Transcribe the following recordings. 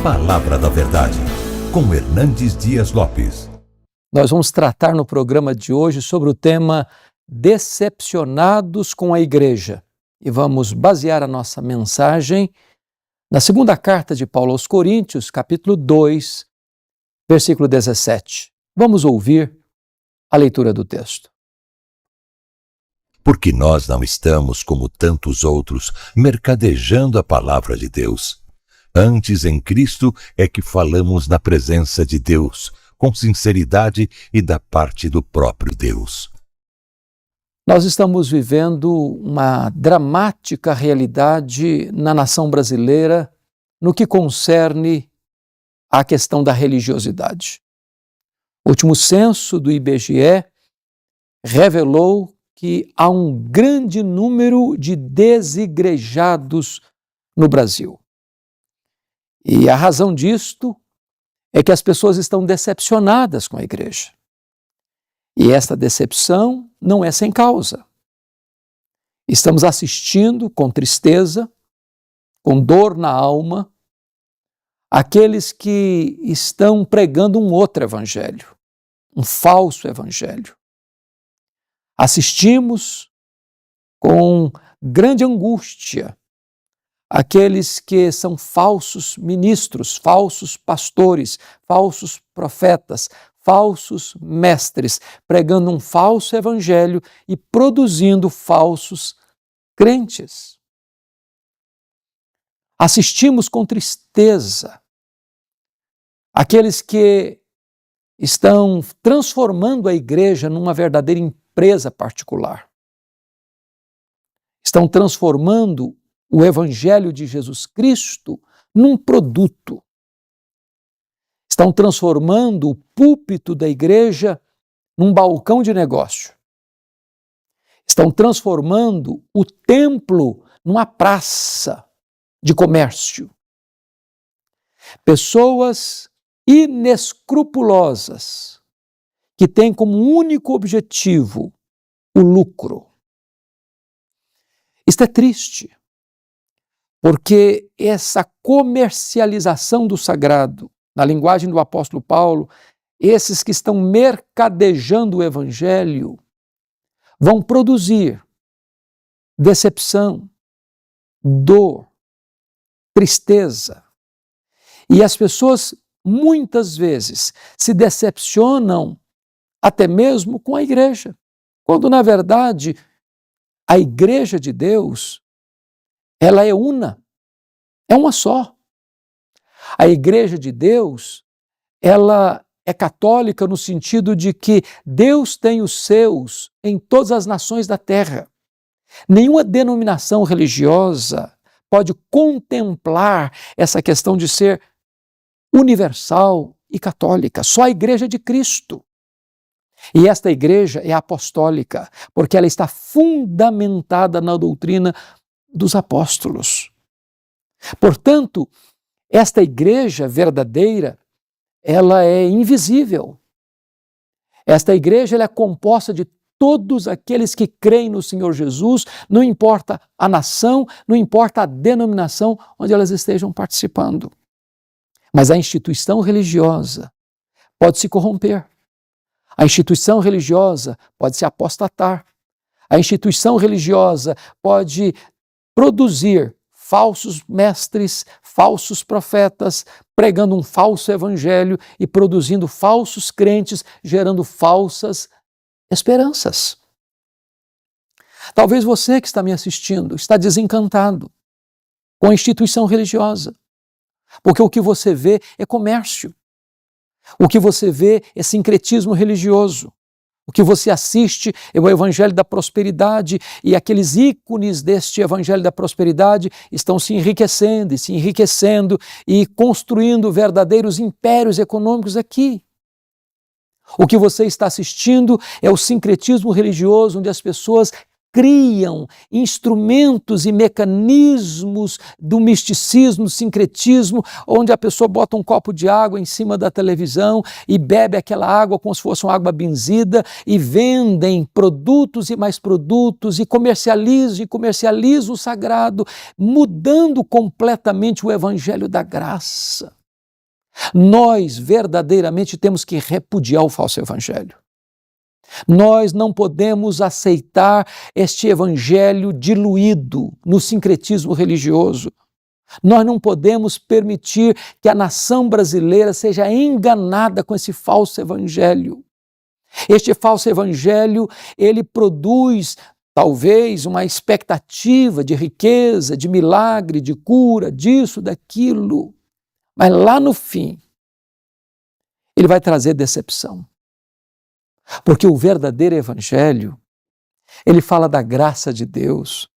Palavra da Verdade, com Hernandes Dias Lopes. Nós vamos tratar no programa de hoje sobre o tema Decepcionados com a Igreja. E vamos basear a nossa mensagem na segunda carta de Paulo aos Coríntios, capítulo 2, versículo 17. Vamos ouvir a leitura do texto. Porque nós não estamos, como tantos outros, mercadejando a palavra de Deus. Antes, em Cristo, é que falamos na presença de Deus, com sinceridade e da parte do próprio Deus. Nós estamos vivendo uma dramática realidade na nação brasileira no que concerne à questão da religiosidade. O último censo do IBGE revelou que há um grande número de desigrejados no Brasil. E a razão disto é que as pessoas estão decepcionadas com a igreja. E esta decepção não é sem causa. Estamos assistindo com tristeza, com dor na alma, aqueles que estão pregando um outro evangelho, um falso evangelho. Assistimos com grande angústia aqueles que são falsos ministros, falsos pastores, falsos profetas, falsos mestres, pregando um falso evangelho e produzindo falsos crentes. Assistimos com tristeza aqueles que estão transformando a igreja numa verdadeira empresa particular. Estão transformando o Evangelho de Jesus Cristo num produto. Estão transformando o púlpito da igreja num balcão de negócio. Estão transformando o templo numa praça de comércio. Pessoas inescrupulosas que têm como único objetivo o lucro. Isto é triste. Porque essa comercialização do sagrado, na linguagem do apóstolo Paulo, esses que estão mercadejando o evangelho, vão produzir decepção, dor, tristeza. E as pessoas, muitas vezes, se decepcionam até mesmo com a igreja, quando, na verdade, a igreja de Deus ela é una, é uma só. A igreja de Deus, ela é católica no sentido de que Deus tem os seus em todas as nações da terra. Nenhuma denominação religiosa pode contemplar essa questão de ser universal e católica. Só a igreja de Cristo. E esta igreja é apostólica, porque ela está fundamentada na doutrina dos apóstolos. Portanto, esta igreja verdadeira, ela é invisível. Esta igreja ela é composta de todos aqueles que creem no Senhor Jesus, não importa a nação, não importa a denominação onde elas estejam participando. Mas a instituição religiosa pode se corromper. A instituição religiosa pode se apostatar. A instituição religiosa pode produzir falsos mestres, falsos profetas, pregando um falso evangelho e produzindo falsos crentes, gerando falsas esperanças. Talvez você que está me assistindo está desencantado com a instituição religiosa, porque o que você vê é comércio, o que você vê é sincretismo religioso. O que você assiste é o evangelho da prosperidade e aqueles ícones deste evangelho da prosperidade estão se enriquecendo e construindo verdadeiros impérios econômicos aqui. O que você está assistindo é o sincretismo religioso, onde as pessoas criam instrumentos e mecanismos do misticismo, do sincretismo, onde a pessoa bota um copo de água em cima da televisão e bebe aquela água como se fosse uma água benzida e vendem produtos e mais produtos e comercializam o sagrado, mudando completamente o evangelho da graça. Nós verdadeiramente temos que repudiar o falso evangelho. Nós não podemos aceitar este evangelho diluído no sincretismo religioso. Nós não podemos permitir que a nação brasileira seja enganada com esse falso evangelho. Este falso evangelho, ele produz talvez uma expectativa de riqueza, de milagre, de cura, disso, daquilo. Mas lá no fim, ele vai trazer decepção. Porque o verdadeiro evangelho, ele fala da graça de Deus.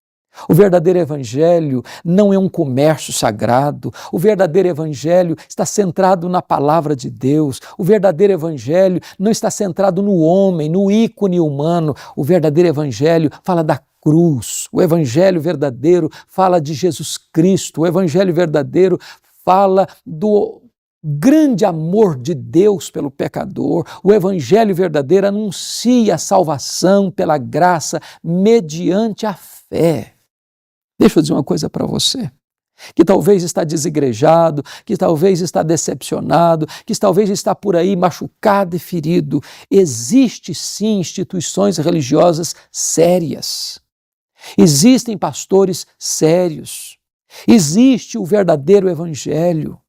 O verdadeiro evangelho não é um comércio sagrado. O verdadeiro evangelho está centrado na palavra de Deus. O verdadeiro evangelho não está centrado no homem, no ícone humano. O verdadeiro evangelho fala da cruz. O evangelho verdadeiro fala de Jesus Cristo. O evangelho verdadeiro fala do grande amor de Deus pelo pecador. O evangelho verdadeiro anuncia a salvação pela graça mediante a fé. Deixa eu dizer uma coisa para você, que talvez está desigrejado, que talvez está decepcionado, que talvez está por aí machucado e ferido. Existem sim instituições religiosas sérias. Existem pastores sérios. Existe o verdadeiro evangelho.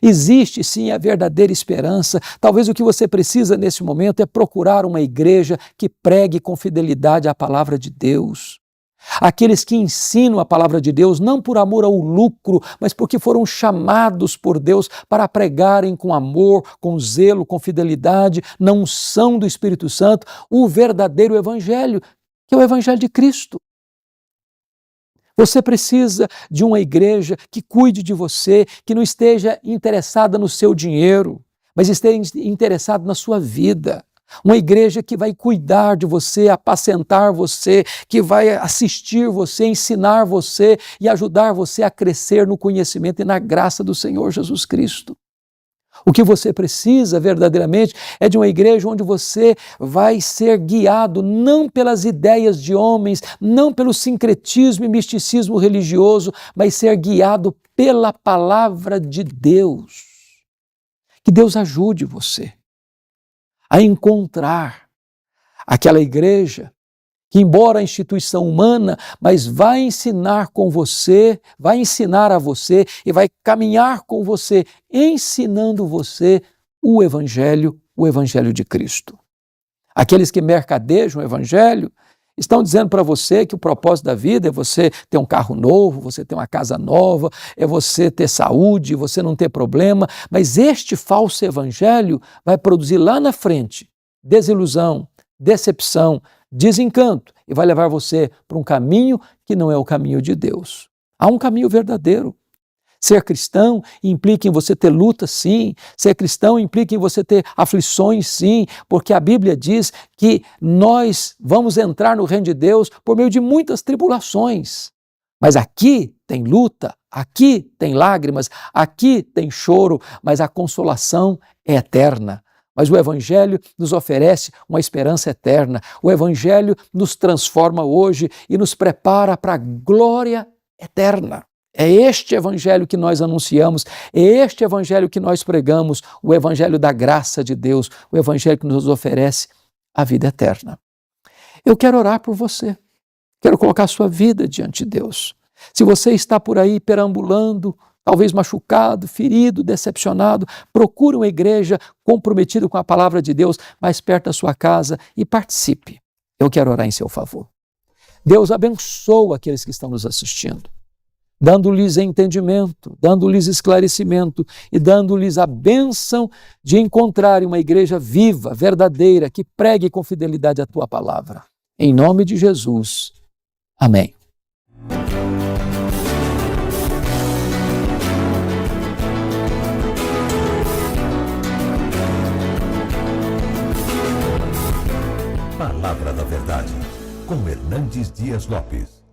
Existe sim a verdadeira esperança. Talvez o que você precisa nesse momento é procurar uma igreja que pregue com fidelidade a palavra de Deus. Aqueles que ensinam a palavra de Deus não por amor ao lucro, mas porque foram chamados por Deus para pregarem com amor, com zelo, com fidelidade, na unção do Espírito Santo, o verdadeiro evangelho, que é o evangelho de Cristo. Você precisa de uma igreja que cuide de você, que não esteja interessada no seu dinheiro, mas esteja interessada na sua vida. Uma igreja que vai cuidar de você, apacentar você, que vai assistir você, ensinar você e ajudar você a crescer no conhecimento e na graça do Senhor Jesus Cristo. O que você precisa verdadeiramente é de uma igreja onde você vai ser guiado não pelas ideias de homens, não pelo sincretismo e misticismo religioso, mas ser guiado pela palavra de Deus. Que Deus ajude você a encontrar aquela igreja que, embora a instituição humana, mas vai ensinar com você, vai ensinar a você e vai caminhar com você, ensinando você o Evangelho de Cristo. Aqueles que mercadejam o Evangelho estão dizendo para você que o propósito da vida é você ter um carro novo, você ter uma casa nova, é você ter saúde, você não ter problema, mas este falso Evangelho vai produzir lá na frente desilusão, decepção, desencanto e vai levar você para um caminho que não é o caminho de Deus. Há um caminho verdadeiro. Ser cristão implica em você ter luta, sim. Ser cristão implica em você ter aflições, sim, porque a Bíblia diz que nós vamos entrar no reino de Deus por meio de muitas tribulações. Mas aqui tem luta, aqui tem lágrimas, aqui tem choro, mas a consolação é eterna. Mas o Evangelho nos oferece uma esperança eterna. O Evangelho nos transforma hoje e nos prepara para a glória eterna. É este Evangelho que nós anunciamos, é este Evangelho que nós pregamos, o Evangelho da graça de Deus, o Evangelho que nos oferece a vida eterna. Eu quero orar por você, quero colocar a sua vida diante de Deus. Se você está por aí perambulando, talvez machucado, ferido, decepcionado, procure uma igreja comprometida com a palavra de Deus mais perto da sua casa e participe. Eu quero orar em seu favor. Deus abençoa aqueles que estão nos assistindo, dando-lhes entendimento, dando-lhes esclarecimento e dando-lhes a bênção de encontrarem uma igreja viva, verdadeira, que pregue com fidelidade a tua palavra. Em nome de Jesus. Amém. Palavra da Verdade, com Hernandes Dias Lopes.